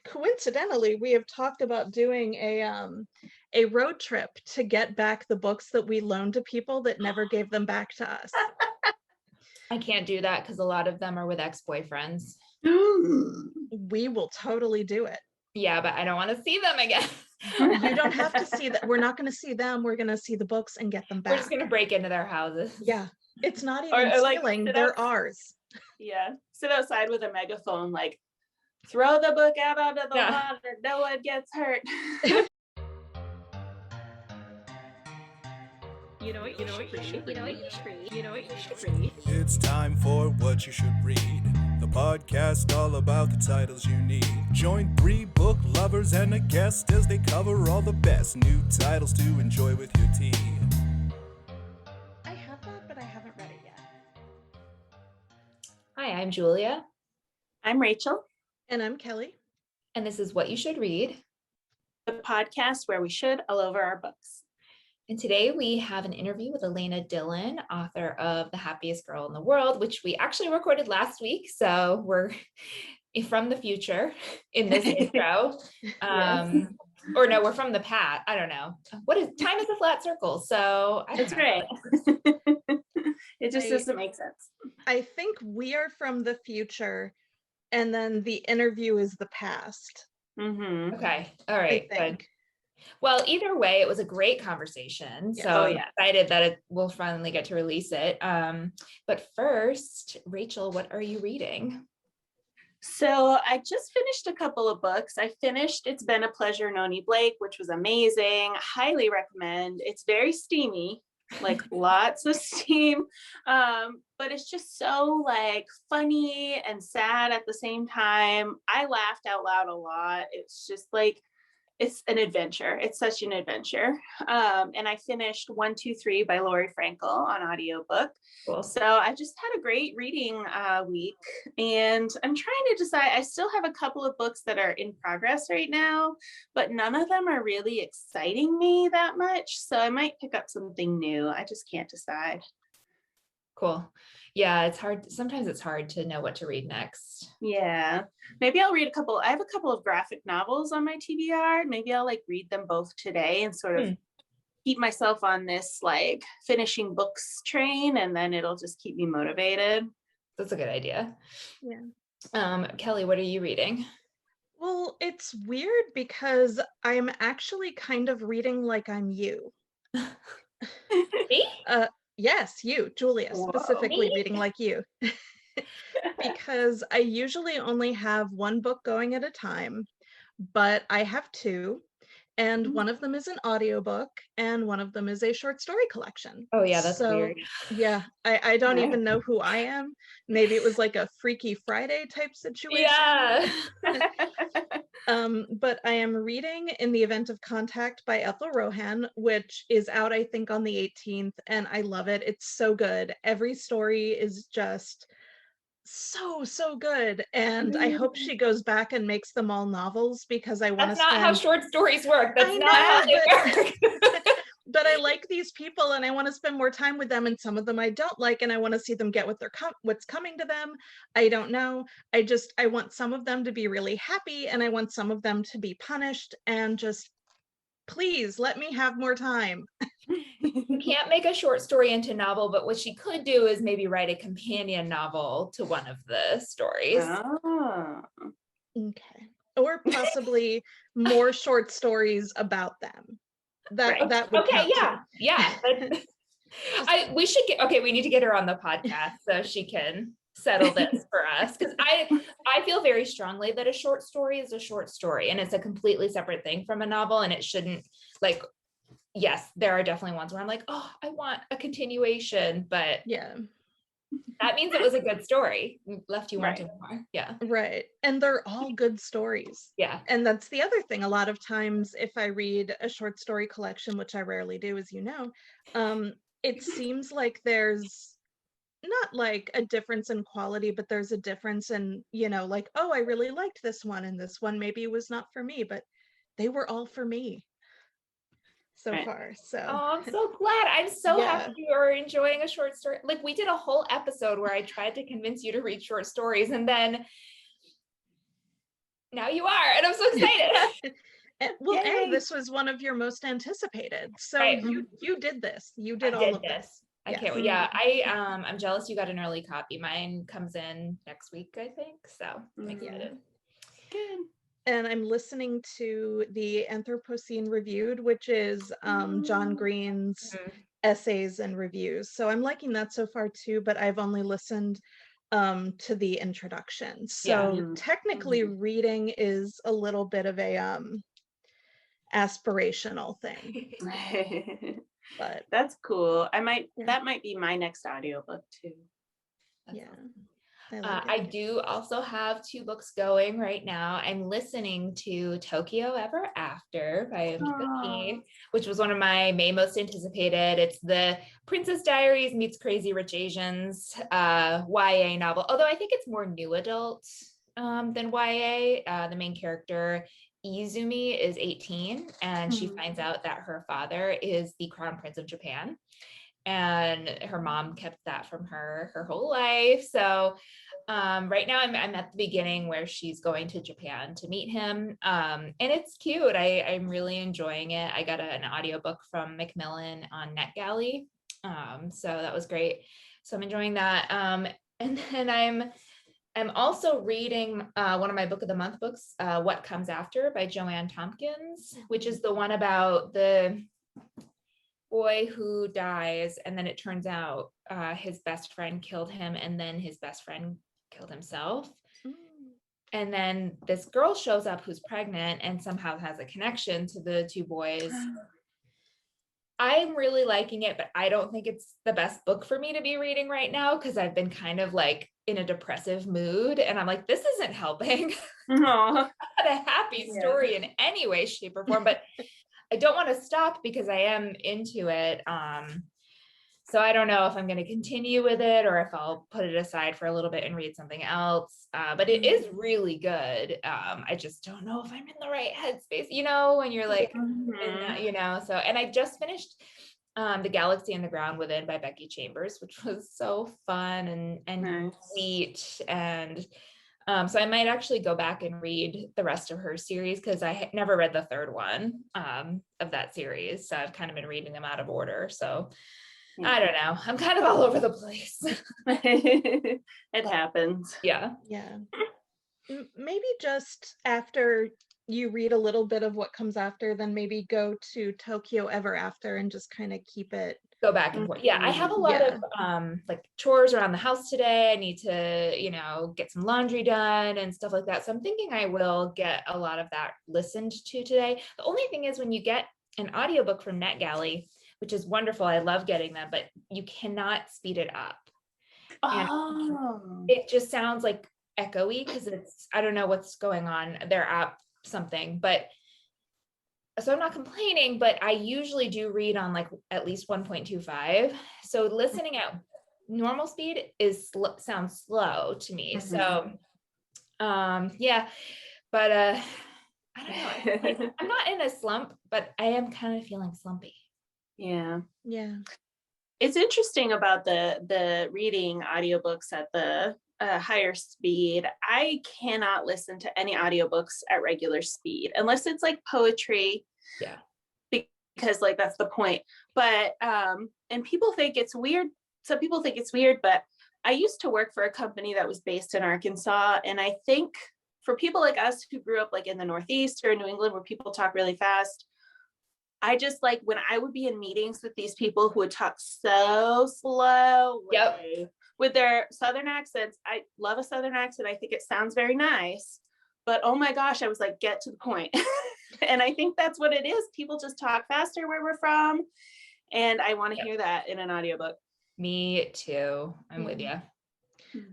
coincidentally, we have talked about doing a road trip to get back the books that we loaned to people that never gave them back to us. I can't do that because a lot of them are with ex-boyfriends. We will totally do it. Yeah, but I don't want to see them again. You don't have to see that. We're not going to see them. We're going to see the books and get them back. We're just going to break into their houses. Yeah. It's not even stealing. They're ours. Yeah. Sit outside with a megaphone, like, throw the book out onto the water. No one gets hurt. You know what you should read. It's time for What You Should Read, the podcast all about the titles you need. Join 3 book lovers and a guest as they cover all the best new titles to enjoy with your tea. I have that, but I haven't read it yet. Hi, I'm Julia. I'm Rachael. And I'm Kelly. And this is What You Should Read, the podcast where we should all over our books. And today we have an interview with Alena Dillon, author of The Happiest Girl in the World, which we actually recorded last week. So we're from the future in this intro. Yes. Or no, we're from the past. I don't know. Time is a flat circle. So that's right. It just doesn't make sense. I think we are from the future and then the interview is the past. Mm-hmm. Okay. All right. Good. Well, either way, it was a great conversation. Yeah. So I'm excited that we'll finally get to release it. But first, Rachael, what are you reading? So I just finished a couple of books. I finished It's Been a Pleasure, Noni Blake, which was amazing. Highly recommend. It's very steamy, like lots of steam. But it's just so like funny and sad at the same time. I laughed out loud a lot. It's just like, it's an adventure. It's such an adventure. And I finished 1, 2, 3 by Laurie Frankel on audiobook. Cool. So I just had a great reading week, and I'm trying to decide. I still have a couple of books that are in progress right now, but none of them are really exciting me that much. So I might pick up something new. I just can't decide. Cool. Yeah, it's hard. Sometimes it's hard to know what to read next. Yeah. Maybe I'll read a couple. I have a couple of graphic novels on my TBR. Maybe I'll like read them both today and sort of keep myself on this like finishing books train, and then it'll just keep me motivated. That's a good idea. Yeah. Kelly, what are you reading? Well, it's weird because I'm actually kind of reading like I'm you. Me? Yes, you, Julia, specifically Me? reading like you. Because I usually only have one book going at a time, but I have 2, and one of them is an audiobook and one of them is a short story collection. Oh yeah, that's weird. Yeah, I don't even know who I am. Maybe it was like a Freaky Friday type situation. Yeah. But I am reading In the Event of Contact by Ethel Rohan, which is out, I think, on the 18th, and I love it. It's so good. Every story is just so good, and I hope she goes back and makes them all novels because I want to That's not how short stories work. That's not how they work. But I like these people and I want to spend more time with them, and some of them I don't like, and I want to see them get what's coming to them. I don't know. I want some of them to be really happy, and I want some of them to be punished, and just please let me have more time. You can't make a short story into a novel, but what she could do is maybe write a companion novel to one of the stories. Oh. Okay. Or possibly more short stories about them. That would okay, count yeah. But we need to get her on the podcast so she can settle this for us, because I feel very strongly that a short story is a short story and it's a completely separate thing from a novel, and it shouldn't, like, yes, there are definitely ones where I'm like, oh, I want a continuation, but yeah, that means it was a good story, left you wanting more. Yeah, right. And they're all good stories. Yeah. And that's the other thing. A lot of times if I read a short story collection, which I rarely do, as you know, it seems like there's not like a difference in quality, but there's a difference in, like, oh, I really liked this one, and this one maybe was not for me, but they were all for me so far. So I'm so glad. I'm so happy you're enjoying a short story. Like, we did a whole episode where I tried to convince you to read short stories, and then now you are, and I'm so excited. And this was one of your most anticipated. So Right. you did this. You did I all did of this. I can't wait. Yeah, I'm jealous you got an early copy. Mine comes in next week, I think. So I'm excited. Good. And I'm listening to the Anthropocene Reviewed, which is John Green's essays and reviews. So I'm liking that so far too, but I've only listened to the introduction. So technically reading is a little bit of a aspirational thing. But that's cool. That might be my next audiobook too. That's yeah. awesome. I I do also have 2 books going right now. I'm listening to Tokyo Ever After by Emiko, which was one of my most anticipated. It's the Princess Diaries meets Crazy Rich Asians YA novel, although I think it's more new adult than YA. The main character, Izumi, is 18, and she finds out that her father is the Crown Prince of Japan. And her mom kept that from her whole life. So right now I'm at the beginning where she's going to Japan to meet him. And it's cute. I'm really enjoying it. I got an audiobook from Macmillan on NetGalley. So that was great. So I'm enjoying that. And then I'm also reading one of my book of the month books, What Comes After by JoAnne Tompkins, which is the one about the boy who dies, and then it turns out his best friend killed him, and then his best friend killed himself. And then this girl shows up who's pregnant and somehow has a connection to the 2 boys. I'm really liking it, but I don't think it's the best book for me to be reading right now because I've been kind of like in a depressive mood, and I'm like, this isn't helping. Not a happy story in any way, shape, or form, but I don't want to stop because I am into it. So I don't know if I'm going to continue with it or if I'll put it aside for a little bit and read something else. But it is really good. I just don't know if I'm in the right headspace, when you're like, so, and I just finished The Galaxy and the Ground Within by Becky Chambers, which was so fun and sweet. And so I might actually go back and read the rest of her series because I never read the 3rd one of that series. So I've kind of been reading them out of order. So I don't know. I'm kind of all over the place. It happens. Yeah. Maybe just after you read a little bit of What Comes After, then maybe go to Tokyo Ever After and just kind of keep it. Go back and forth. Yeah, I have a lot of like chores around the house today. I need to, get some laundry done and stuff like that. So I'm thinking I will get a lot of that listened to today. The only thing is when you get an audiobook from NetGalley, which is wonderful, I love getting them, but you cannot speed it up. And it just sounds like echoey because I don't know what's going on, their app something, but so I'm not complaining, but I usually do read on like at least 1.25. So listening at normal speed sounds slow to me. So but I don't know. I'm not in a slump, but I am kind of feeling slumpy. Yeah. It's interesting about the reading audiobooks at the higher speed. I cannot listen to any audiobooks at regular speed unless it's like poetry. Yeah. Because like that's the point. But and people think it's weird. Some people think it's weird, but I used to work for a company that was based in Arkansas, and I think for people like us who grew up like in the Northeast or New England where people talk really fast, I just like when I would be in meetings with these people who would talk so slow with their Southern accents. I love a Southern accent. I think it sounds very nice, but oh my gosh, I was like, get to the point. And I think that's what it is. People just talk faster where we're from. And I want to hear that in an audiobook. Me too. I'm with you.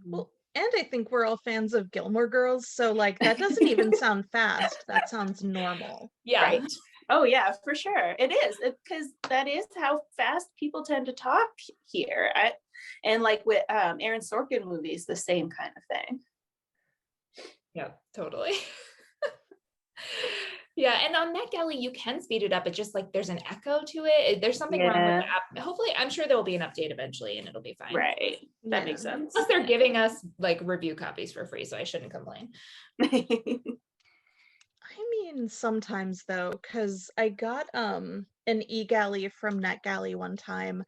Well, and I think we're all fans of Gilmore Girls. So like, that doesn't even sound fast. That sounds normal. Yeah. Right. Oh yeah, for sure. It is, because that is how fast people tend to talk here. And like with Aaron Sorkin movies, the same kind of thing. Yeah, totally. Yeah, and on NetGalley, you can speed it up. It's just like there's an echo to it. There's something wrong with the app. Hopefully, I'm sure there will be an update eventually and it'll be fine. Right. That makes sense. Plus, they're giving us like review copies for free, so I shouldn't complain. happens sometimes though, because I got an e-galley from NetGalley one time,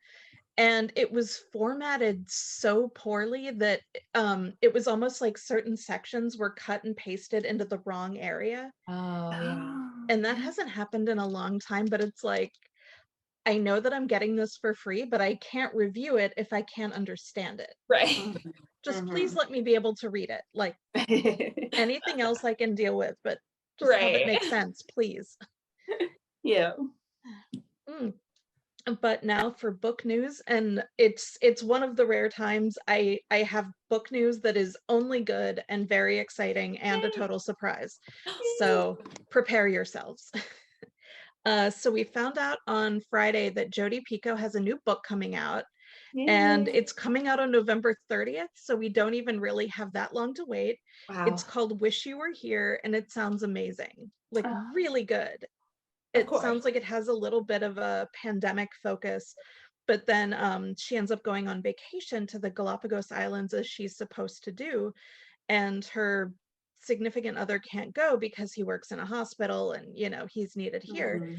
and it was formatted so poorly that it was almost like certain sections were cut and pasted into the wrong area. Oh, yeah. And that hasn't happened in a long time, but it's like, I know that I'm getting this for free, but I can't review it if I can't understand it. Right. Just please let me be able to read it. Like anything else I can deal with, but just have it make sense, please. Yeah. But now for book news, and it's one of the rare times I have book news that is only good and very exciting and a total surprise. So prepare yourselves. So we found out on Friday that Jodi Picoult has a new book coming out. And it's coming out on November 30th, so we don't even really have that long to wait. Wow. It's called Wish You Were Here, and it sounds amazing, like really good. It sounds like it has a little bit of a pandemic focus, but then she ends up going on vacation to the Galapagos Islands as she's supposed to do, and her significant other can't go because he works in a hospital and, you know, he's needed here.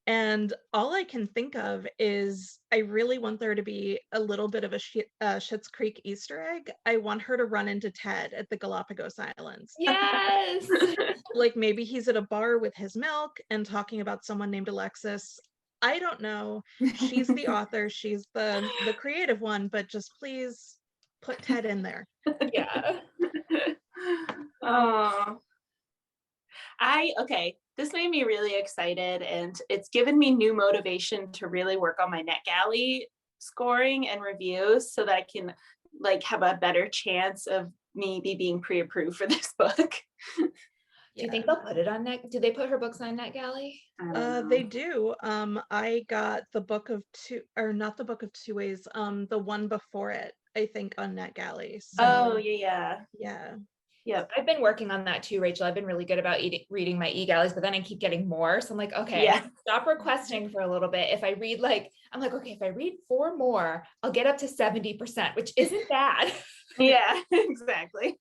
And all I can think of is I really want there to be a little bit of a Schitt's Creek Easter egg. I want her to run into Ted at the Galapagos Islands. Yes. Like maybe he's at a bar with his milk and talking about someone named Alexis. I don't know. She's the author. She's the creative one, but just please put Ted in there. Yeah. Oh. Okay, this made me really excited, and it's given me new motivation to really work on my NetGalley scoring and reviews so that I can like have a better chance of maybe being pre-approved for this book. Do you think they'll put it on Net? Do they put her books on NetGalley? They do. I got the book of two, or not the book of two ways, the one before it, I think, on NetGalley. So, yeah. Yep. I've been working on that too, Rachel. I've been really good about reading my e-galleys, but then I keep getting more. So I'm like, okay, I stop requesting for a little bit. If I read I'm like, okay, if I read 4 more, I'll get up to 70%, which isn't bad. Yeah, exactly.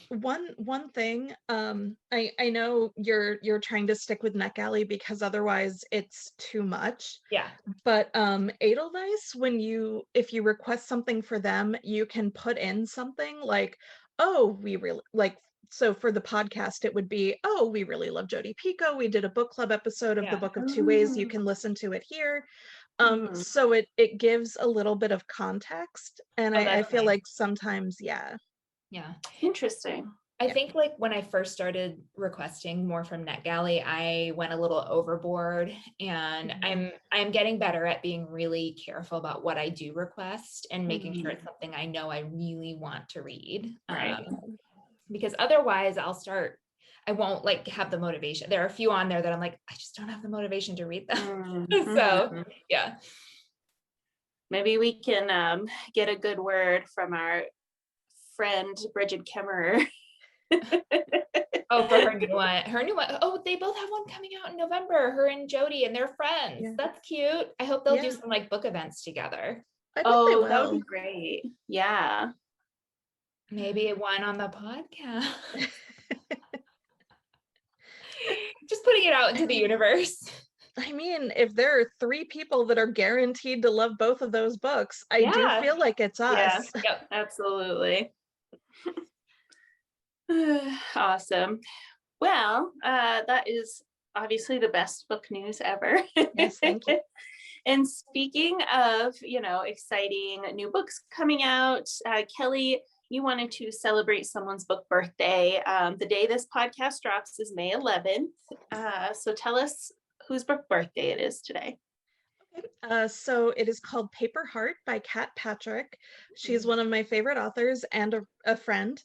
One thing, I know you're trying to stick with NetGalley because otherwise it's too much. Yeah. But Edelweiss, if you request something for them, you can put in something like, oh, we really like, so for the podcast, it would be, oh, we really love Jodi Picoult. We did a book club episode of the Book of Two Ways. You can listen to it here. So it gives a little bit of context. And I feel like sometimes, yeah. Interesting. I think like when I first started requesting more from NetGalley, I went a little overboard, and I'm getting better at being really careful about what I do request and making sure it's something I know I really want to read. Right. Because otherwise I won't like have the motivation. There are a few on there that I'm like, I just don't have the motivation to read them. So yeah. Maybe we can get a good word from our friend Bridget Kemmerer. Oh, for her new one. Oh, they both have one coming out in November, her and Jodi, and they're friends. Yeah. That's cute. I hope they'll do some like book events together. I think they will. That would be great. Yeah. Maybe one on the podcast. Just putting it out into the universe. I mean, if there are 3 people that are guaranteed to love both of those books, I do feel like it's us. Yeah, yep, absolutely. Awesome. Well, that is obviously the best book news ever. Yes, thank you. And speaking of, exciting new books coming out, Kelly, you wanted to celebrate someone's book birthday. The day this podcast drops is May 11th. So tell us whose book birthday it is today. So it is called Paper Heart by Kat Patrick. She's one of my favorite authors and a friend.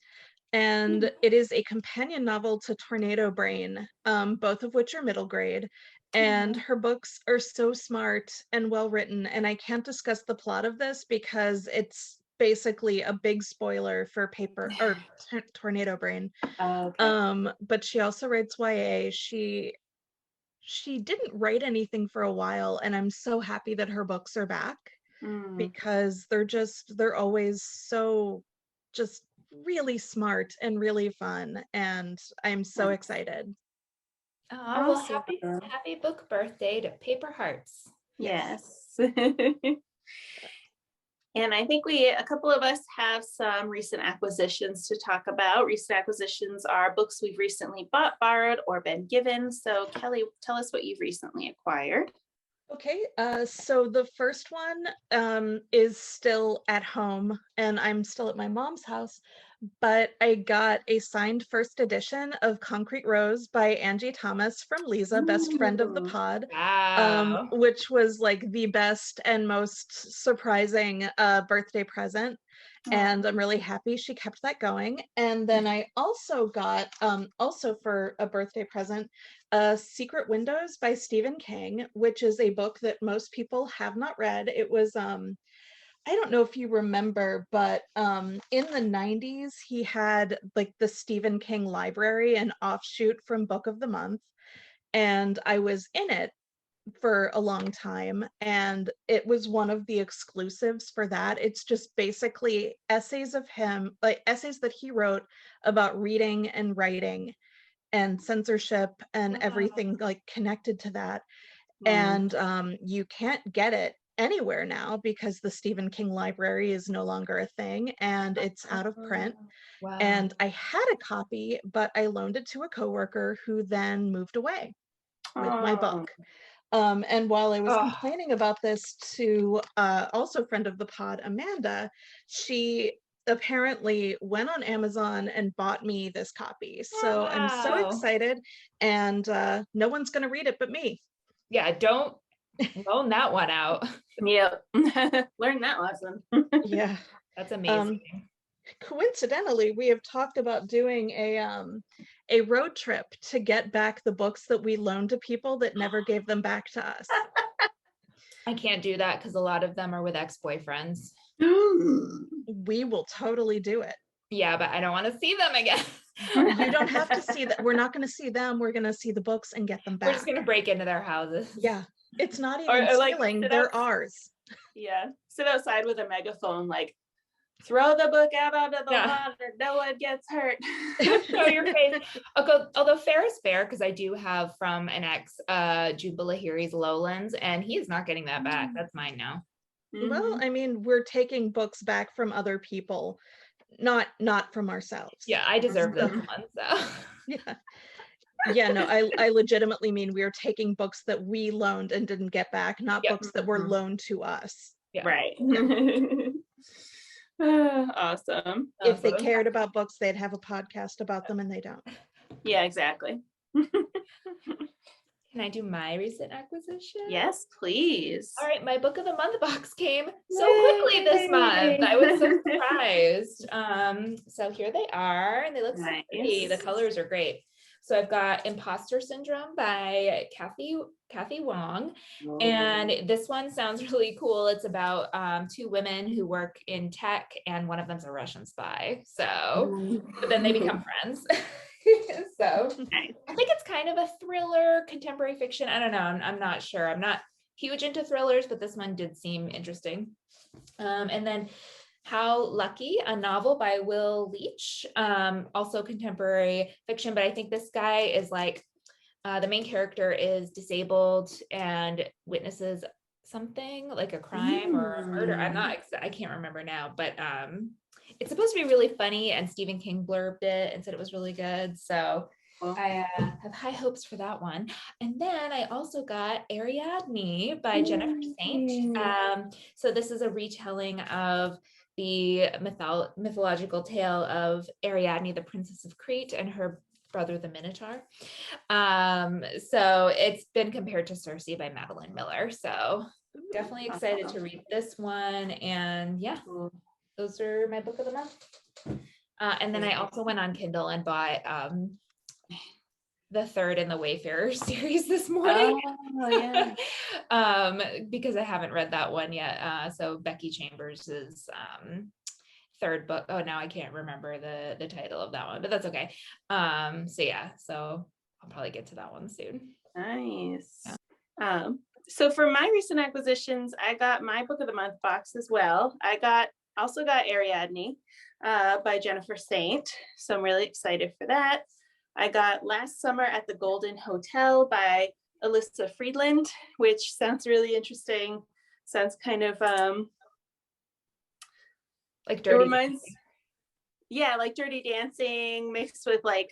And it is a companion novel to Tornado Brain, both of which are middle grade. And her books are so smart and well written. And I can't discuss the plot of this because it's basically a big spoiler for Tornado Brain. But she also writes YA. She didn't write anything for a while, and I'm so happy that her books are back because they're always so just really smart and really fun, and I'm so excited. Oh, well, Awesome. happy book birthday to Paper Hearts. Yes. And I think a couple of us have some recent acquisitions to talk about. Recent acquisitions are books we've recently bought, borrowed, or been given. So Kelly, tell us what you've recently acquired. Okay, so the first one is still at home, and I'm still at my mom's house, but I got a signed first edition of Concrete Rose by Angie Thomas from Lisa, best friend of the pod, Wow. which was like the best and most surprising birthday present. And I'm really happy she kept that going. And then I also got, also for a birthday present, Secret Windows by Stephen King, which is a book that most people have not read. It was, I don't know if you remember, but in the 90s, he had like the Stephen King library, an offshoot from Book of the Month. And I was in it for a long time, and it was one of the exclusives for that. It's just basically essays of him, like essays that he wrote about reading and writing and censorship and everything like connected to that. And you can't get it anywhere now because the Stephen King library is no longer a thing and it's out of print. Wow. And I had a copy, but I loaned it to a coworker who then moved away with my book. And while I was complaining about this to also friend of the pod, Amanda, she apparently went on Amazon and bought me this copy. So I'm so excited, and no one's going to read it but me. Yeah, don't loan that one out. Yep. Learn that lesson. Yeah. That's amazing. Coincidentally, we have talked about doing a road trip to get back the books that we loaned to people that never gave them back to us. I can't do that because a lot of them are with ex-boyfriends. We will totally do it. Yeah, but I don't want to see them again. You don't have to see that. We're not going to see them. We're going to see the books and get them back. We're just going to break into their houses. Yeah. It's not even stealing. Like, they're ours. Yeah. Sit outside with a megaphone, like, throw the book out onto the water. No one gets hurt. Show your face. Although fair is fair, because I do have from an ex, Juba Lahiri's Lowlands, and he is not getting that back. That's mine now. Well, I mean, we're taking books back from other people, not from ourselves. Yeah, I deserve this one. So yeah, no, I legitimately mean we are taking books that we loaned and didn't get back, not books that were loaned to us. Yeah. Right. Awesome. If they cared about books, they'd have a podcast about them, and they don't. Yeah, exactly. Can I do my recent acquisition? Yes, please. All right, my book of the month box came so quickly this month. I was so surprised. So here they are, and they look so pretty. The colors are great. So I've got Imposter Syndrome by Kathy Wang. And this one sounds really cool. It's about two women who work in tech, and one of them's a Russian spy. So, but then they become friends. So I think it's kind of a thriller, contemporary fiction. I don't know. I'm not sure. I'm not huge into thrillers, but this one did seem interesting. And then How Lucky, a novel by Will Leitch, also contemporary fiction, but I think this guy is like, the main character is disabled and witnesses something like a crime or a murder. I can't remember now, but it's supposed to be really funny, and Stephen King blurbed it and said it was really good. So I have high hopes for that one. And then I also got Ariadne by Jennifer Saint. So this is a retelling of the mythological tale of Ariadne, the Princess of Crete, and her brother, the Minotaur. So it's been compared to Circe by Madeline Miller. So definitely excited to read this one. And yeah, those are my book of the month. And then I also went on Kindle and bought the third in the Wayfarer series this morning. Because I haven't read that one yet. So Becky Chambers's third book. Oh, now I can't remember the title of that one, but that's okay. So I'll probably get to that one soon. Nice. So for my recent acquisitions, I got my book of the month box as well. I also got Ariadne by Jennifer Saint. So I'm really excited for that. I got Last Summer at the Golden Hotel by Alyssa Friedland, which sounds really interesting. Sounds kind of like it Dirty reminds Dancing. Yeah, like Dirty Dancing mixed with like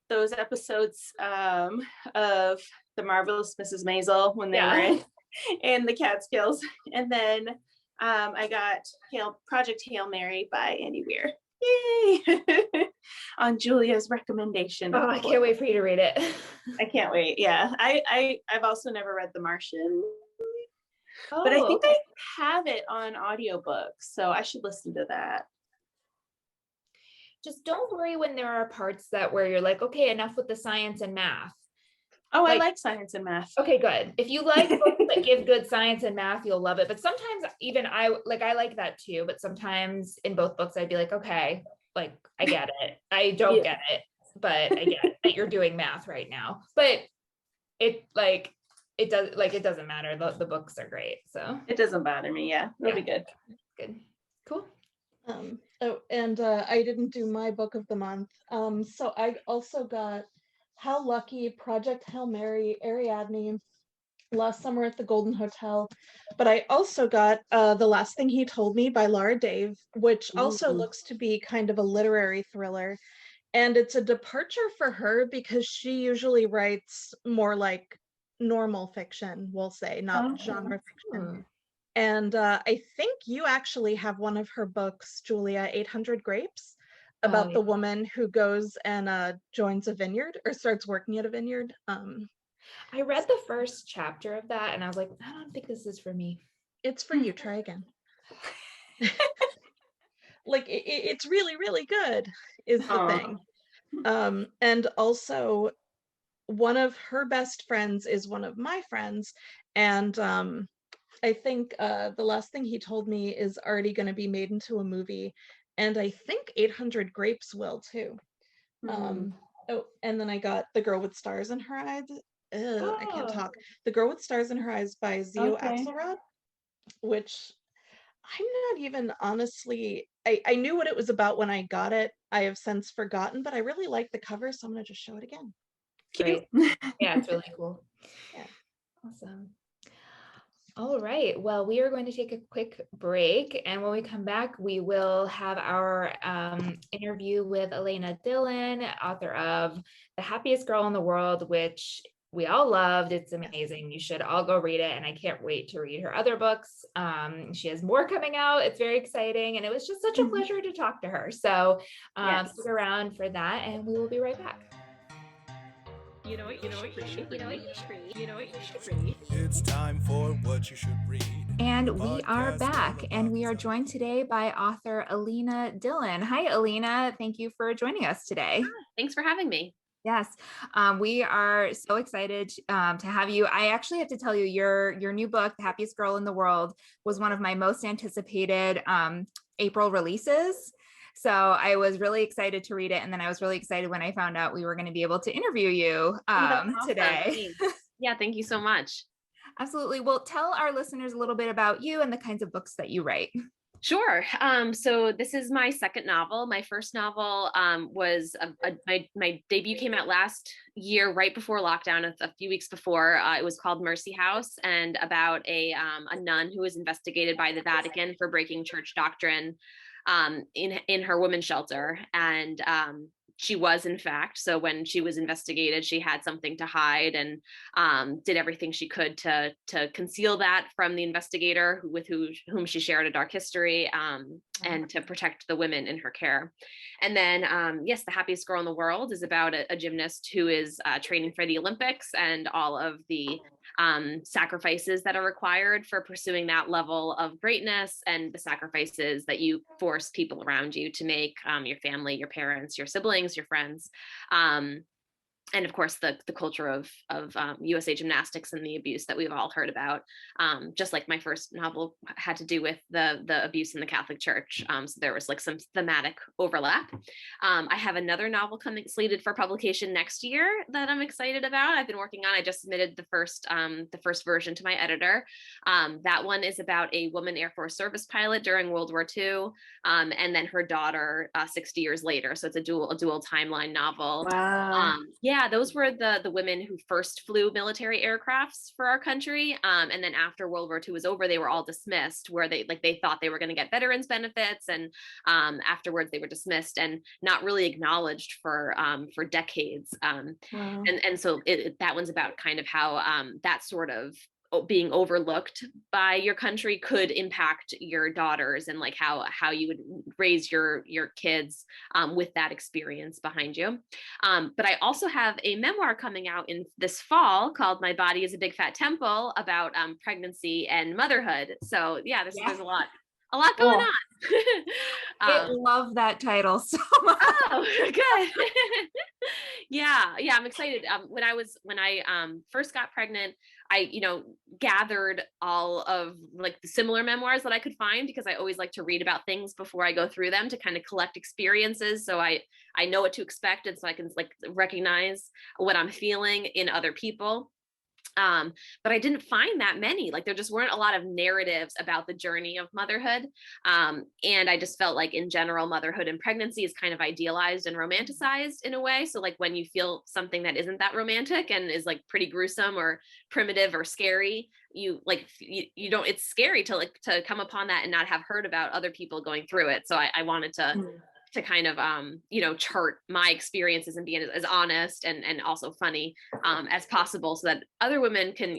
those episodes of The Marvelous Mrs. Maisel when they were in the Catskills. And then I got Project Hail Mary by Andy Weir. Yay! On Julia's recommendation. Oh, I can't wait for you to read it. I can't wait. Yeah. I've also never read The Martian. Oh, but I think I have it on audiobook, so I should listen to that. just don't worry when there are parts where you're like, okay, enough with the science and math. Oh, I like science and math. Okay, good. If you like books that give good science and math, you'll love it. But sometimes even I like that too. But sometimes in both books, I'd be like, okay, like I get it. I don't get it, but I get that you're doing math right now. But it doesn't matter. The books are great. So it doesn't bother me. Yeah, it'll be good. Good. Cool. I didn't do my book of the month. So I also got How Lucky, Project Hail Mary, Ariadne, Last Summer at the Golden Hotel. But I also got The Last Thing He Told Me by Laura Dave, which also looks to be kind of a literary thriller. And it's a departure for her because she usually writes more like normal fiction, we'll say, not genre fiction. And I think you actually have one of her books, Julia, 800 Grapes, about the woman who goes and joins a vineyard or starts working at a vineyard. I read the first chapter of that and I was like, I don't think this is for me. It's for you. Try again. Like it's really, really good is the thing. And also one of her best friends is one of my friends. And I think The Last Thing He Told Me is already going to be made into a movie. And I think 800 Grapes will too. And then I got The Girl with Stars in Her Eyes. I can't talk. The Girl with Stars in Her Eyes by Zio Axelrod, which I'm not even honestly, I knew what it was about when I got it. I have since forgotten, but I really like the cover, so I'm going to just show it again. Great. Yeah, it's really cool. Yeah. Awesome. All right. Well, we are going to take a quick break. And when we come back, we will have our interview with Elena Dylan, author of The Happiest Girl in the World, which we all loved. It's amazing. You should all go read it. And I can't wait to read her other books. She has more coming out. It's very exciting. And it was just such a pleasure to talk to her. So stick around for that and we will be right back. You know what you should read. It's time for what you should read. And we are back, and we are joined today by author Elena Dylan. Hi, Elena. Thank you for joining us today. Thanks for having me. Yes, we are so excited to have you. I actually have to tell you, your new book, The Happiest Girl in the World, was one of my most anticipated April releases. So I was really excited to read it. And then I was really excited when I found out we were going to be able to interview you today. Yeah, thank you so much. Absolutely. Well, tell our listeners a little bit about you and the kinds of books that you write. Sure. So this is my second novel. My first novel was my debut came out last year, right before lockdown, a few weeks before. It was called Mercy House, and about a nun who was investigated by the Vatican for breaking church doctrine in her women's shelter. And she was, in fact. So when she was investigated, she had something to hide and did everything she could to conceal that from the investigator with whom she shared a dark history, and to protect the women in her care. And then, yes, The Happiest Girl in the World is about a gymnast who is training for the Olympics and all of the sacrifices that are required for pursuing that level of greatness, and the sacrifices that you force people around you to make, your family, your parents, your siblings, your friends. and of course the culture of USA Gymnastics and the abuse that we've all heard about, just like my first novel had to do with the abuse in the Catholic Church. So there was like some thematic overlap. I have another novel coming slated for publication next year that I'm excited about. I've been working on. I just submitted the first version to my editor. That one is about a woman Air Force service pilot during World War II, and then her daughter 60 years later. So it's a dual timeline novel. Wow. Yeah, those were the women who first flew military aircrafts for our country. And then after World War II was over, they were all dismissed, where they thought they were going to get veterans benefits, and afterwards they were dismissed and not really acknowledged for decades. Wow. And so that one's about kind of how that sort of being overlooked by your country could impact your daughters, and like how you would raise your kids with that experience behind you. But I also have a memoir coming out in this fall called My Body is a Big Fat Temple, about pregnancy and motherhood. So yeah, there's a lot going on. I love that title so much. Oh, good. Yeah, I'm excited. When I first got pregnant, I gathered all of like the similar memoirs that I could find, because I always like to read about things before I go through them to kind of collect experiences, so I know what to expect, and so I can like recognize what I'm feeling in other people. But I didn't find that many. Like there just weren't a lot of narratives about the journey of motherhood. And I just felt like in general, motherhood and pregnancy is kind of idealized and romanticized in a way. So like when you feel something that isn't that romantic and is like pretty gruesome or primitive or scary, you don't, it's scary to come upon that and not have heard about other people going through it. So I wanted to kind of chart my experiences and be as honest and also funny as possible, so that other women can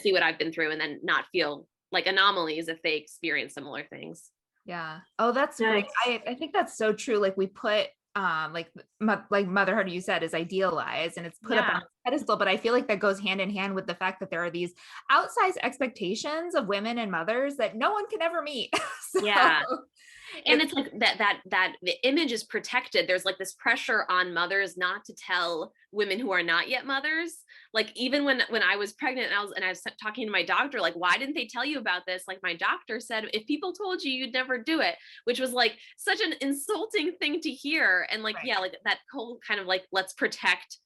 see what I've been through and then not feel like anomalies if they experience similar things. Yeah. Oh, that's great. I think that's so true. Like we put like motherhood, you said, is idealized and it's put up on a pedestal, but I feel like that goes hand in hand with the fact that there are these outsized expectations of women and mothers that no one can ever meet. So, yeah. And it's like that the image is protected. There's like this pressure on mothers not to tell women who are not yet mothers. Like even when I was pregnant and I was talking to my doctor, like, why didn't they tell you about this? Like my doctor said, if people told you, you'd never do it, which was like such an insulting thing to hear. And like, right. Like that whole kind of like, let's protect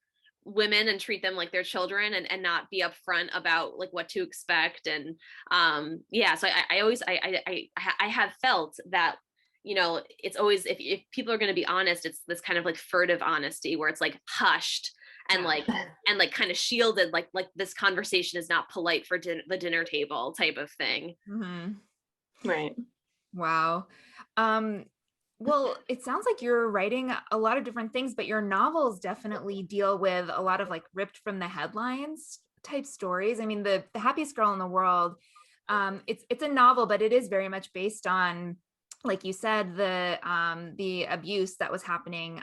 women and treat them like their children and not be upfront about like what to expect. And so I always have felt that, it's always, if people are going to be honest, it's this kind of like furtive honesty where it's like hushed and like kind of shielded, like this conversation is not polite for the dinner table type of thing. Mm-hmm. Right. Wow. Well, it sounds like you're writing a lot of different things, but your novels definitely deal with a lot of like ripped from the headlines type stories. I mean, the Happiest Girl in the World, it's a novel, but it is very much based on, like you said, the abuse that was happening,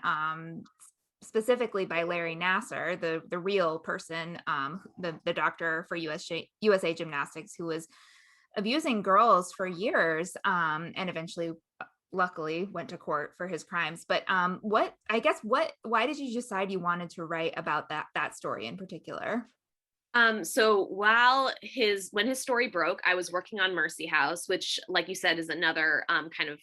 specifically by Larry Nassar, the real person, the doctor for USA Gymnastics, who was abusing girls for years, and eventually, luckily, went to court for his crimes. But why did you decide you wanted to write about that story in particular? So when his story broke, I was working on Mercy House, which, like you said, is another kind of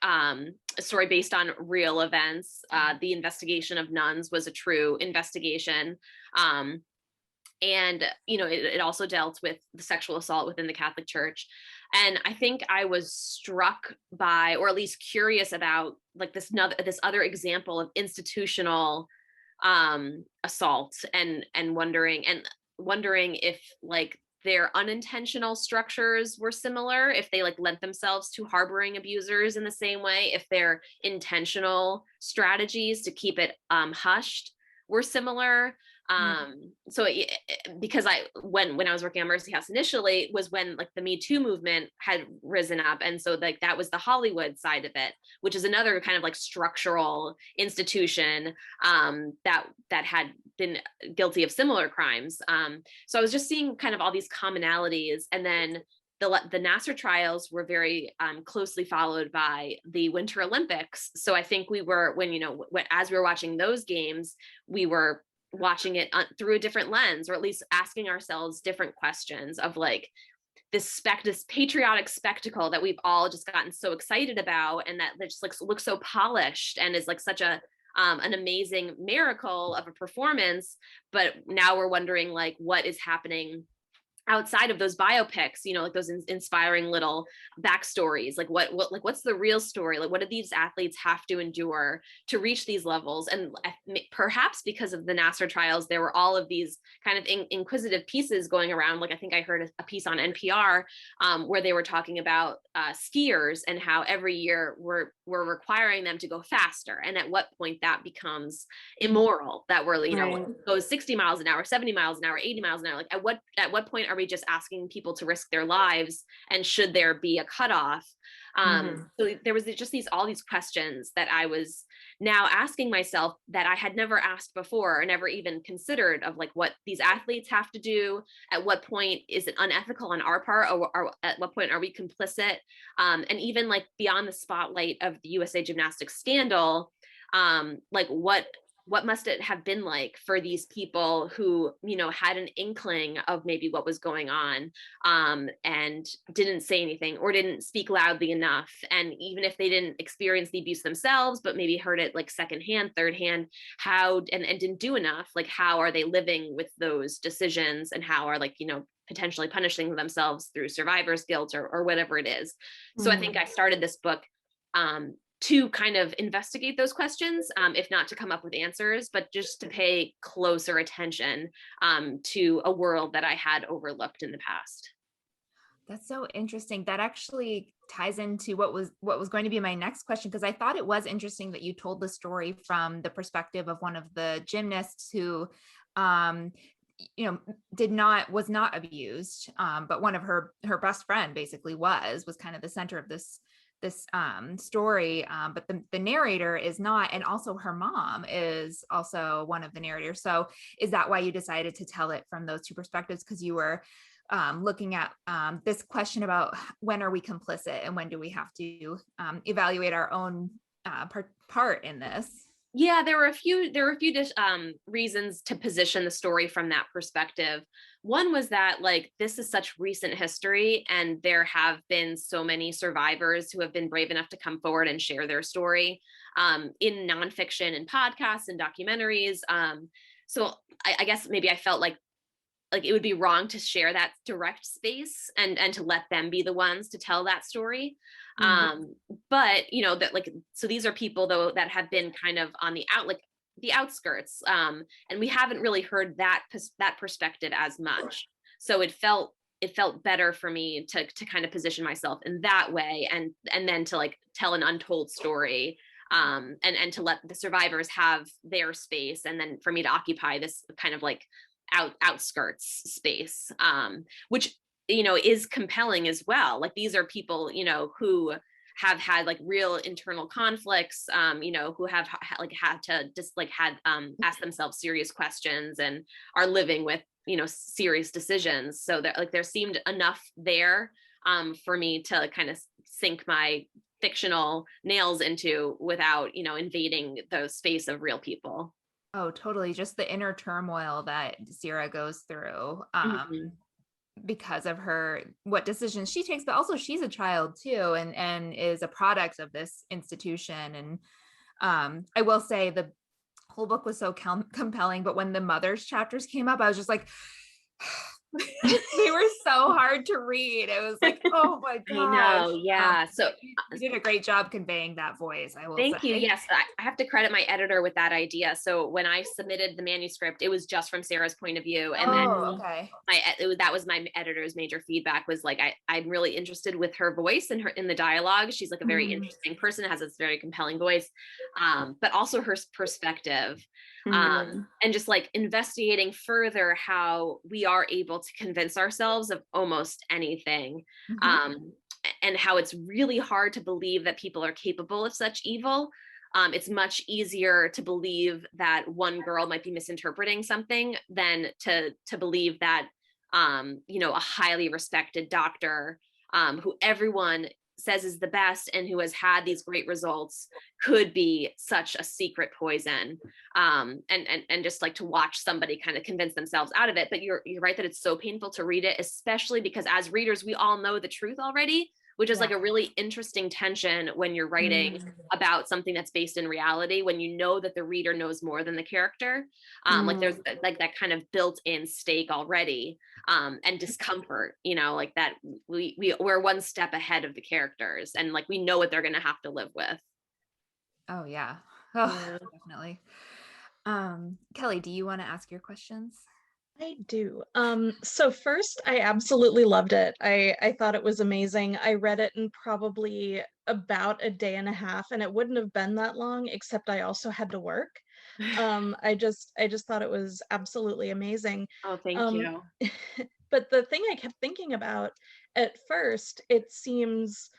a story based on real events. The investigation of nuns was a true investigation. And, it also dealt with the sexual assault within the Catholic Church. And I think I was struck by, or at least curious about, like this other example of institutional assault and wondering if like their unintentional structures were similar, if they like lent themselves to harboring abusers in the same way, if their intentional strategies to keep it hushed were similar. So because when I was working on Mercy House initially was when like the Me Too movement had risen up. And so like that was the Hollywood side of it, which is another kind of like structural institution that had been guilty of similar crimes. So I was just seeing kind of all these commonalities. And then the Nassar trials were very closely followed by the Winter Olympics. So I think we were, as we were watching those games, we were watching it through a different lens, or at least asking ourselves different questions of like this patriotic spectacle that we've all just gotten so excited about, and that just looks so polished and is like such a an amazing miracle of a performance. But now we're wondering like what is happening outside of those biopics, you know, like those inspiring little backstories, like what's the real story? Like what do these athletes have to endure to reach these levels? And perhaps because of the Nassar trials, there were all of these kind of inquisitive pieces going around. Like I think I heard a piece on NPR where they were talking about skiers and how every year we're requiring them to go faster, and at what point that becomes immoral, that we're, you know, goes 60 miles an hour, 70 miles an hour, 80 miles an hour. Like at what point are we just asking people to risk their lives, and should there be a cutoff? So there was just all these questions that I was now asking myself that I had never asked before, or never even considered, of like what these athletes have to do. At what point is it unethical on our part, or at what point are we complicit? And even like beyond the spotlight of the USA Gymnastics scandal, like what must it have been like for these people who, you know, had an inkling of maybe what was going on, and didn't say anything or didn't speak loudly enough. And even if they didn't experience the abuse themselves, but maybe heard it like secondhand, thirdhand, and didn't do enough, like how are they living with those decisions, and how are, like, you know, potentially punishing themselves through survivor's guilt or whatever it is. So I think I started this book to kind of investigate those questions, if not to come up with answers, but just to pay closer attention to a world that I had overlooked in the past. That's so interesting. That actually ties into what was going to be my next question, because I thought it was interesting that you told the story from the perspective of one of the gymnasts who, you know, was not abused, but one of her best friend basically was kind of the center of this story, but the narrator is not, and also her mom is also one of the narrators. So is that why you decided to tell it from those two perspectives? Because you were looking at this question about when are we complicit, and when do we have to evaluate our own part in this? Yeah, there were a few reasons to position the story from that perspective. One was that, like, this is such recent history, and there have been so many survivors who have been brave enough to come forward and share their story in nonfiction and podcasts and documentaries. So I guess maybe I felt like it would be wrong to share that direct space and to let them be the ones to tell that story. But, you know, that, like, so these are people though that have been kind of on the outskirts, and we haven't really heard that perspective as much. So it felt better for me to kind of position myself in that way, and then to, like, tell an untold story, and to let the survivors have their space, and then for me to occupy this kind of like outskirts space, which, you know, is compelling as well. Like, these are people, you know, who have had like real internal conflicts, you know, who have had to just ask themselves serious questions and are living with, you know, serious decisions. So that, like, there seemed enough there for me to kind of sink my fictional nails into without, you know, invading the space of real people. Oh, totally. Just the inner turmoil that Sierra goes through because of what decisions she takes, but also she's a child too, and is a product of this institution. And I will say the whole book was so compelling, but when the mothers chapters came up, I was just like, they were so hard to read. It was like, oh my gosh. I know, yeah. So you did a great job conveying that voice, I will Thank say. you. Yes, I have to credit my editor with that idea. So when I submitted the manuscript, it was just from Sarah's point of view, and okay. that was my editor's major feedback, was like, I'm really interested with her voice and in the dialogue. She's like a very interesting person, has this very compelling voice, but also her perspective. And just like investigating further how we are able to convince ourselves of almost anything, and how it's really hard to believe that people are capable of such evil. It's much easier to believe that one girl might be misinterpreting something than to believe that, you know, a highly respected doctor, who everyone says is the best and who has had these great results could be such a secret poison. And just like to watch somebody kind of convince themselves out of it. But you're right that it's so painful to read it, especially because as readers, we all know the truth already, which is like a really interesting tension when you're writing about something that's based in reality, when you know that the reader knows more than the character. Like there's like that kind of built-in stake already, and discomfort, you know, like that we're one step ahead of the characters and like we know what they're going to have to live with. Oh yeah. Oh, definitely. Kelly, do you want to ask your questions? I do. So first, I absolutely loved it. I thought it was amazing. I read it in probably about a day and a half, and it wouldn't have been that long, except I also had to work. I just thought it was absolutely amazing. Oh, thank you. But the thing I kept thinking about at first, it seems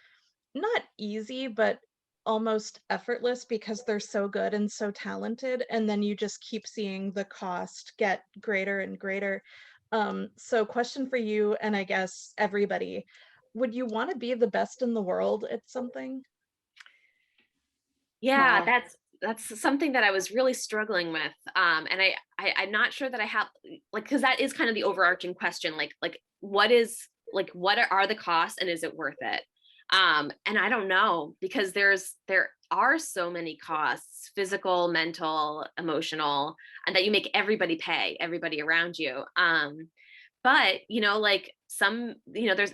not easy, but almost effortless because they're so good and so talented, and then you just keep seeing the cost get greater and greater. So question for you, and I guess everybody, would you want to be the best in the world at something? Yeah, that's something that I was really struggling with. And I'm not sure that I have, like, because that is kind of the overarching question, like what are the costs and is it worth it? And I don't know, because there are so many costs, physical, mental, emotional, and that you make everybody pay, everybody around you. But you know, like some, you know,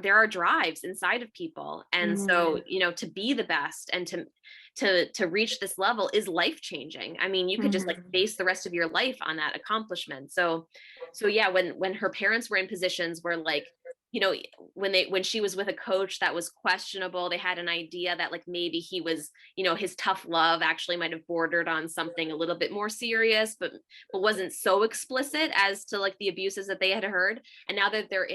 there are drives inside of people, and so, you know, to be the best and to reach this level is life changing. I mean, you could just like base the rest of your life on that accomplishment. So yeah, when her parents were in positions where, like, you know, when she was with a coach that was questionable, they had an idea that like maybe he was, you know, his tough love actually might have bordered on something a little bit more serious, but wasn't so explicit as to like the abuses that they had heard. And now they're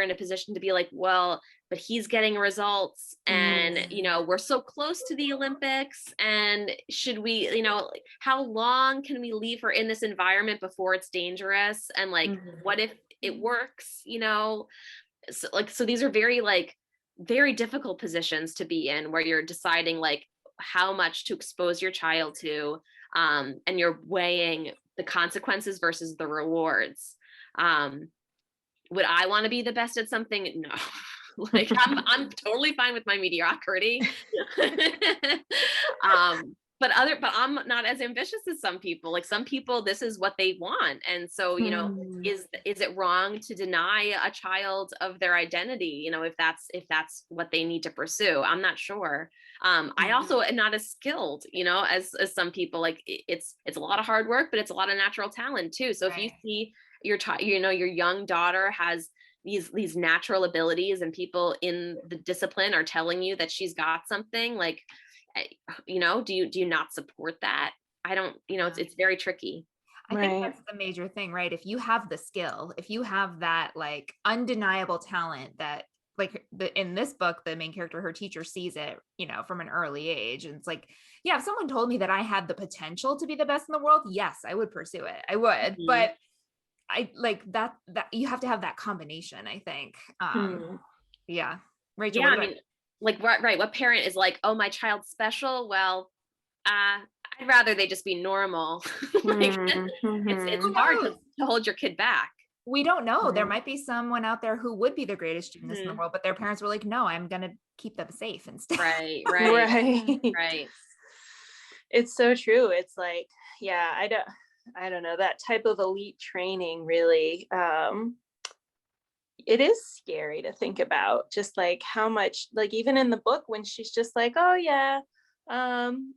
in a position to be like, well, but he's getting results, and you know, we're so close to the Olympics, and should we, you know, how long can we leave her in this environment before it's dangerous? And like, what if it works, you know? So these are very difficult positions to be in, where you're deciding like how much to expose your child to, and you're weighing the consequences versus the rewards. Would I want to be the best at something? No. Like I'm totally fine with my mediocrity. But I'm not as ambitious as some people. Like some people, this is what they want. And so, you know, is it wrong to deny a child of their identity, you know, if that's what they need to pursue? I'm not sure. I also am not as skilled, you know, as some people. Like it's a lot of hard work, but it's a lot of natural talent too. So if you see your young daughter has these natural abilities, and people in the discipline are telling you that she's got something, like, you know, do you not support that? I don't, you know, it's very tricky. I think that's the major thing, right? If you have the skill, if you have that like undeniable talent that, like, in this book, the main character, her teacher sees it, you know, from an early age. And it's like, yeah, if someone told me that I had the potential to be the best in the world, yes, I would pursue it. I would. But I like that you have to have that combination, I think. Yeah. Rachel, yeah, I mean, like, right. What parent is like, oh, my child's special? Well, I'd rather they just be normal. Like, it's hard to hold your kid back. We don't know. There might be someone out there who would be the greatest gymnast in the world, but their parents were like, no, I'm going to keep them safe instead. Right. It's so true. It's like, yeah, I don't know, that type of elite training really, it is scary to think about, just like how much, like even in the book when she's just like, oh yeah,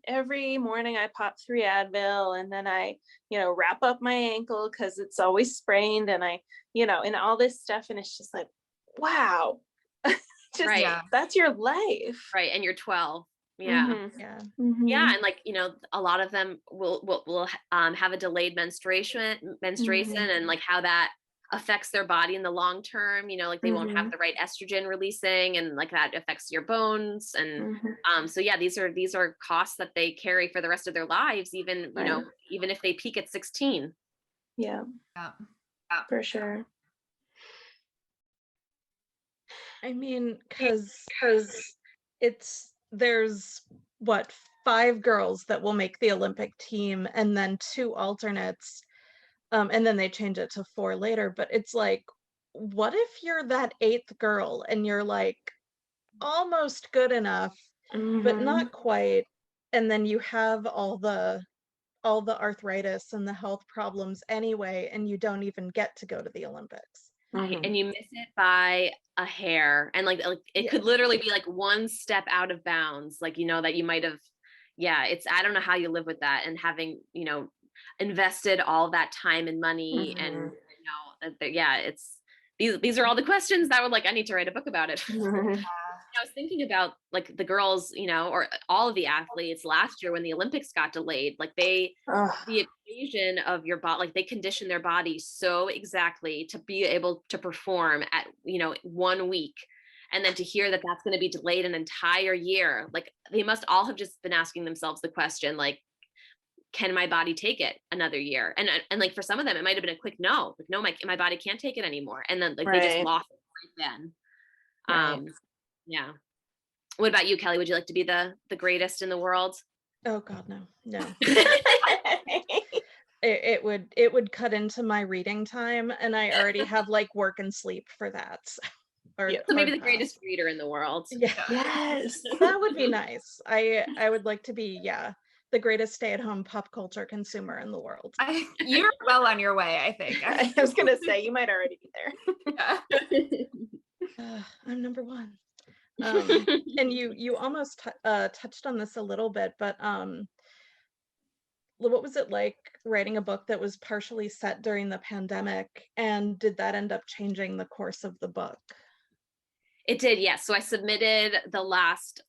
every morning I pop 3 Advil and then I, you know, wrap up my ankle because it's always sprained, and I, you know, and all this stuff, and it's just like, wow, just that's your life, right? And you're 12. Yeah. And like, you know, a lot of them will have a delayed menstruation and like how that affects their body in the long term, you know, like they won't have the right estrogen releasing, and like that affects your bones. And so yeah, these are costs that they carry for the rest of their lives, even you know, even if they peak at 16. Yeah, for sure. I mean, because there's what, 5 girls that will make the Olympic team and then 2 alternates, and then they change it to 4 later. But it's like, what if you're that 8th girl and you're like almost good enough, but not quite, and then you have all the arthritis and the health problems anyway, and you don't even get to go to the Olympics. And you miss it by a hair, and like it could literally be like one step out of bounds, like, you know, that you might have, it's, I don't know how you live with that, and having, you know, invested all that time and money, and, you know, it's, these are all the questions that would, like, I need to write a book about it. I was thinking about, like, the girls, you know, or all of the athletes last year when the Olympics got delayed, like the equation of your body, like they condition their body so exactly to be able to perform at, you know, 1 week. And then to hear that that's going to be delayed an entire year, like they must all have just been asking themselves the question, like, can my body take it another year? And like for some of them, it might've been a quick no, like, no, my body can't take it anymore. And then like they just lost it right then. Yeah. What about you, Kelly? Would you like to be the greatest in the world? Oh God, no. It would cut into my reading time, and I already have like work and sleep for that. So maybe the greatest reader in the world. Yeah. Yes. That would be nice. I would like to be, the greatest stay-at-home pop culture consumer in the world. You're well on your way, I think. I was gonna say, you might already be there. I'm number 1. And you almost touched on this a little bit, but what was it like writing a book that was partially set during the pandemic, and did that end up changing the course of the book? It did, yes. So I submitted the last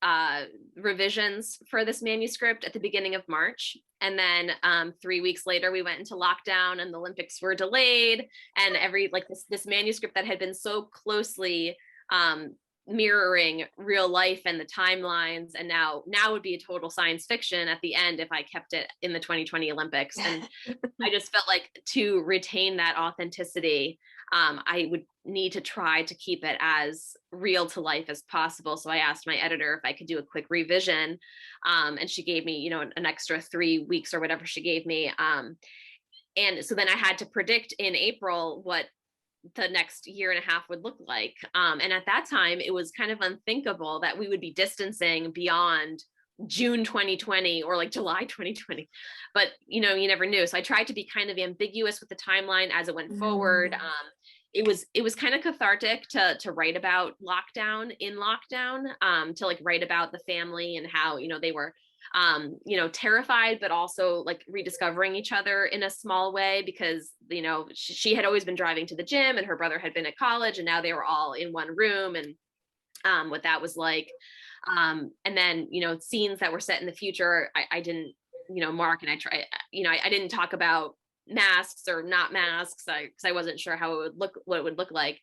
revisions for this manuscript at the beginning of March. And then 3 weeks later, we went into lockdown and the Olympics were delayed. And this manuscript that had been so closely mirroring real life and the timelines, and now would be a total science fiction at the end if I kept it in the 2020 Olympics. And I just felt like to retain that authenticity, I would need to try to keep it as real to life as possible. So I asked my editor if I could do a quick revision, and she gave me, you know, an extra 3 weeks or whatever she gave me. And so then I had to predict in April what the next year and a half would look like. And at that time, it was kind of unthinkable that we would be distancing beyond June 2020 or like July 2020. But, you know, you never knew. So I tried to be kind of ambiguous with the timeline as it went forward. It was kind of cathartic to write about lockdown, to like write about the family and how, you know, they were you know, terrified, but also like rediscovering each other in a small way, because, you know, she had always been driving to the gym and her brother had been at college, and now they were all in one room, and what that was like. And then, you know, scenes that were set in the future, I didn't, you know, mark, and I didn't talk about masks or not masks, because I wasn't sure how what it would look like.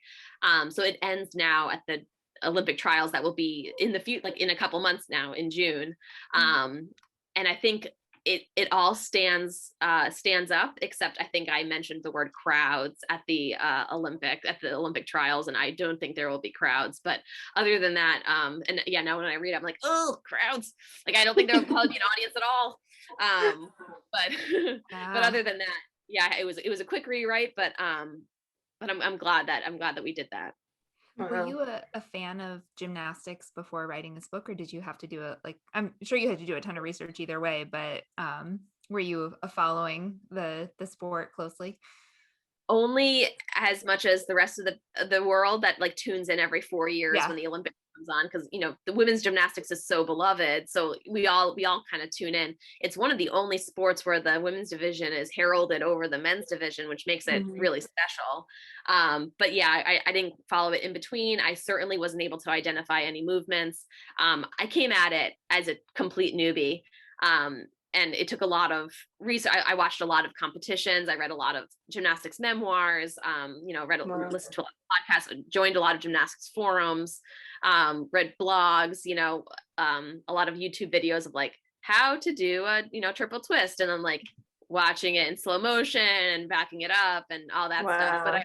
So it ends now at the Olympic trials that will be in the future, like in a couple months now in June. And I think it all stands up, except I think I mentioned the word crowds at the Olympic trials, and I don't think there will be crowds. But other than that, and yeah, now when I read, I'm like, oh, crowds! Like I don't think there will probably be an audience at all. But other than that, yeah, it was a quick rewrite, but I'm glad that we did that. Were you a fan of gymnastics before writing this book, or did you have to do I'm sure you had to do a ton of research either way, but were you following the sport closely? Only as much as the rest of the world that like tunes in every 4 years when the Olympics comes on, because, you know, the women's gymnastics is so beloved, so we all kind of tune in. It's one of the only sports where the women's division is heralded over the men's division, which makes it really special. But yeah, I didn't follow it in between. I certainly wasn't able to identify any movements. I came at it as a complete newbie. And it took a lot of research. I watched a lot of competitions. I read a lot of gymnastics memoirs, you know, listened to a lot of podcasts, joined a lot of gymnastics forums, read blogs, you know, a lot of YouTube videos of like how to do a, you know, triple twist. And then like watching it in slow motion and backing it up and all that stuff. But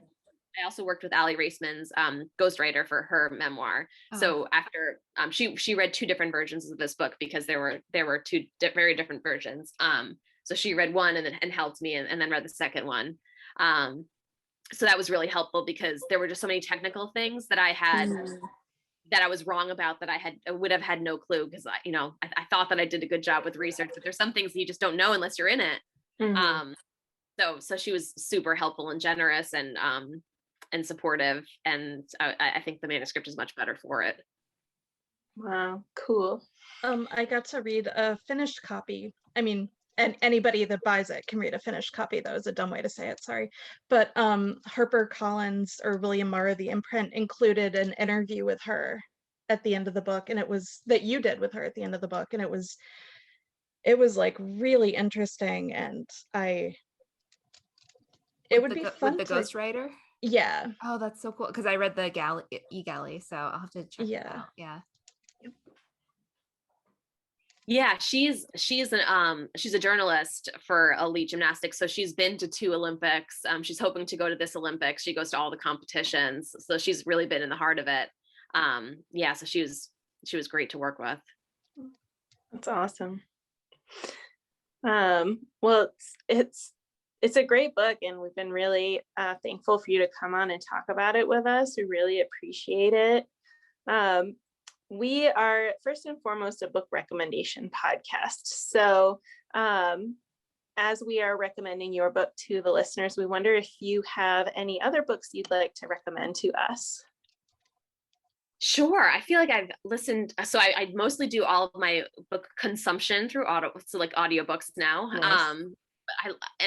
I also worked with Allie Raceman's ghostwriter for her memoir. Oh. So after she read 2 different versions of this book because there were 2 very different versions. So she read one and helped me and then read the second one. So that was really helpful because there were just so many technical things that I had that I was wrong about that I would have had no clue because I thought that I did a good job with research, but there's some things you just don't know unless you're in it. So she was super helpful and generous and supportive, and I think the manuscript is much better for it. Wow, cool. I got to read a finished copy. I mean, and anybody that buys it can read a finished copy. That was a dumb way to say it, sorry. But HarperCollins or William Morrow, the imprint, included an interview with her at the end of the book, and it was that you did with her at the end of the book, and it was like really interesting, and it would be fun with the ghostwriter. Yeah. Oh, that's so cool. Because I read the e-galley, so I'll have to check it out. Yeah. Yeah, she's a journalist for elite gymnastics, so she's been to 2 Olympics. She's hoping to go to this Olympics. She goes to all the competitions, so she's really been in the heart of it. Yeah, so she was great to work with. That's awesome. Well, it's a great book, and we've been really thankful for you to come on and talk about it with us. We really appreciate it. We are first and foremost a book recommendation podcast. So as we are recommending your book to the listeners, we wonder if you have any other books you'd like to recommend to us. Sure. I feel like I've listened. So I mostly do all of my book consumption through audiobooks now. Nice.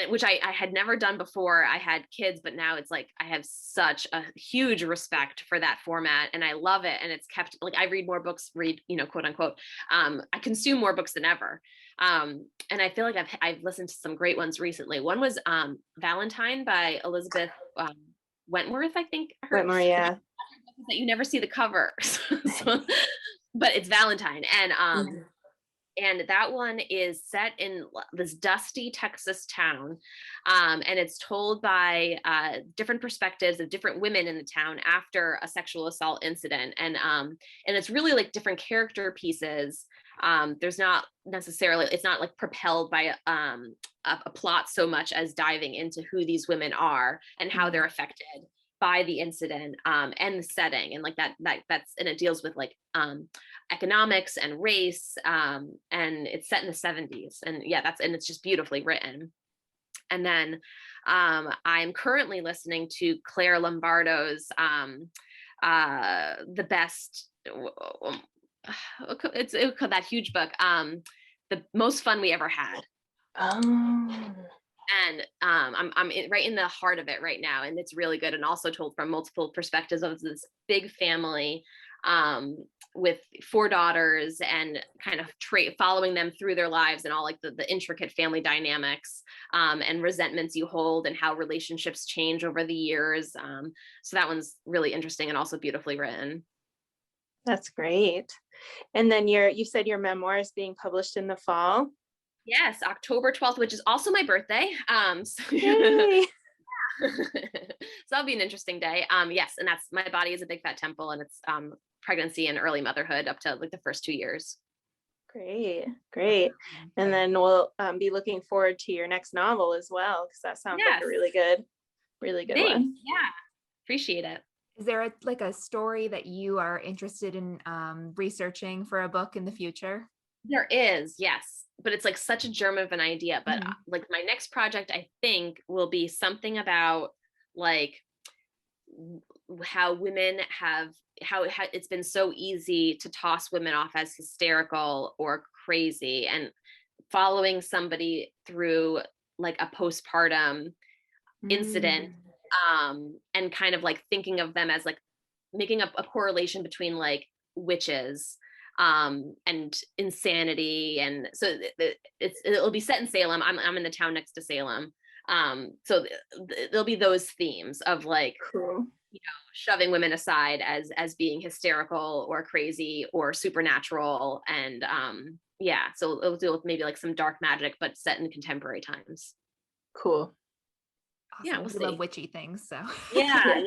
Which I had never done before I had kids, but now it's like I have such a huge respect for that format, and I love it. And it's kept, like, I read more books, quote unquote. I consume more books than ever. And I feel like I've listened to some great ones recently. One was Valentine by Elizabeth Wentworth, I think. Wentworth, yeah. That you never see the cover, but it's Valentine, and that one is set in this dusty Texas town, and it's told by different perspectives of different women in the town after a sexual assault incident, and it's really like different character pieces. There's not necessarily, it's not like propelled by a plot so much as diving into who these women are and how they're affected by the incident, and the setting, and like that's and it deals with like economics and race, and it's set in the 70s, and it's just beautifully written. And then I'm currently listening to Claire Lombardo's The Best, it's that huge book, The Most Fun We Ever Had. And I'm right in the heart of it right now, and it's really good, and also told from multiple perspectives of this big family with 4 daughters, and kind of following them through their lives, and all like the intricate family dynamics and resentments you hold, and how relationships change over the years. So that one's really interesting and also beautifully written. That's great. And then you said your memoir is being published in the fall. Yes, October 12th, which is also my birthday. So that'll be an interesting day. Yes, and that's My Body is a Big Fat Temple, and it's pregnancy and early motherhood up to like the first 2 years. Great. And then we'll be looking forward to your next novel as well, because that sounds like a really good Thanks. one. Yeah, appreciate it. Is there a story that you are interested in researching for a book in the future? There is, yes, but it's like such a germ of an idea. But like my next project, I think, will be something about like how women it's been so easy to toss women off as hysterical or crazy, and following somebody through like a postpartum incident, and kind of like thinking of them as like making a correlation between like witches and insanity. And so it'll be set in Salem. I'm in the town next to Salem. So there'll be those themes of like, cool. Shoving women aside as being hysterical or crazy or supernatural. And so it'll deal with maybe like some dark magic, but set in contemporary times. Cool. Awesome. Yeah, we'll We love see. witchy things, so Yeah.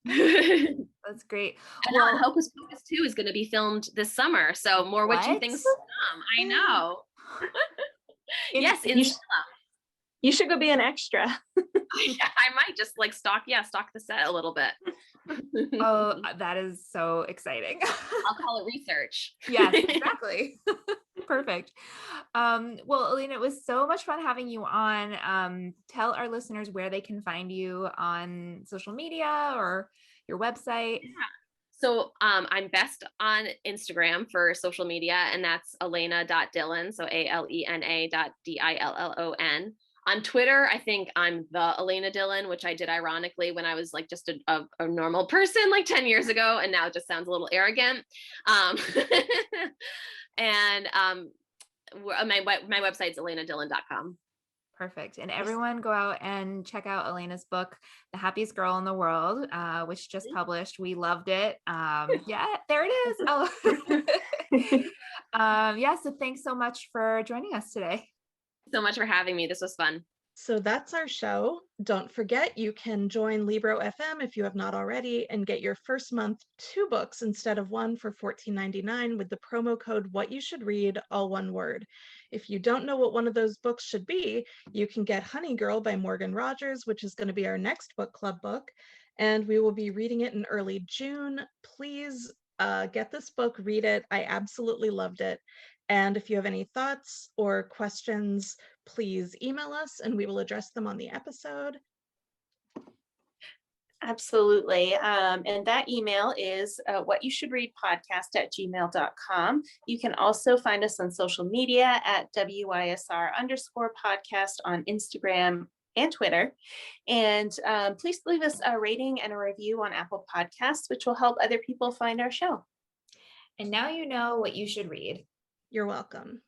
that's great. And Well, Hocus Pocus 2 is going to be filmed this summer, so more witchy What? things to come. I know. Yes, in You should go be an extra. I might just like stalk the set a little bit. oh, that is so exciting. I'll call it research. Yes, exactly. Perfect. Well, Elena, it was so much fun having you on. Tell our listeners where they can find you on social media or your website. Yeah. So I'm best on Instagram for social media, and that's Alena.Dillon. So ALENA.DILLON. On Twitter, I think I'm the Elena Dylan, which I did ironically when I was like just a normal person like 10 years ago, and now it just sounds a little arrogant. And my website's AlenaDillon.com. Perfect. And everyone go out and check out Elena's book, The Happiest Girl in the World, which just published. We loved it. Yeah, there it is. Oh. Yeah, so thanks so much for joining us today. So much for having me. This was fun. So that's our show. Don't forget, you can join Libro FM if you have not already and get your first month 2 books instead of 1 for $14.99 with the promo code What You Should Read, all one word. If you don't know what one of those books should be, you can get Honey Girl by Morgan Rogers, which is going to be our next book club book, and we will be reading it in early June. Please get this book, read it. I absolutely loved it. And if you have any thoughts or questions, please email us and we will address them on the episode. Absolutely. And that email is whatyoushouldreadpodcast@gmail.com. You can also find us on social media at WYSR_podcast on Instagram and Twitter. And please leave us a rating and a review on Apple Podcasts, which will help other people find our show. And now you know what you should read. You're welcome.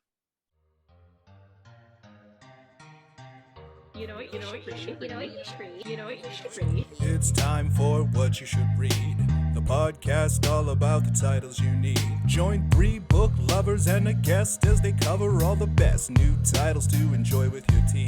It's time for What You Should Read, the podcast all about the titles you need. Join 3 book lovers and a guest as they cover all the best new titles to enjoy with your tea.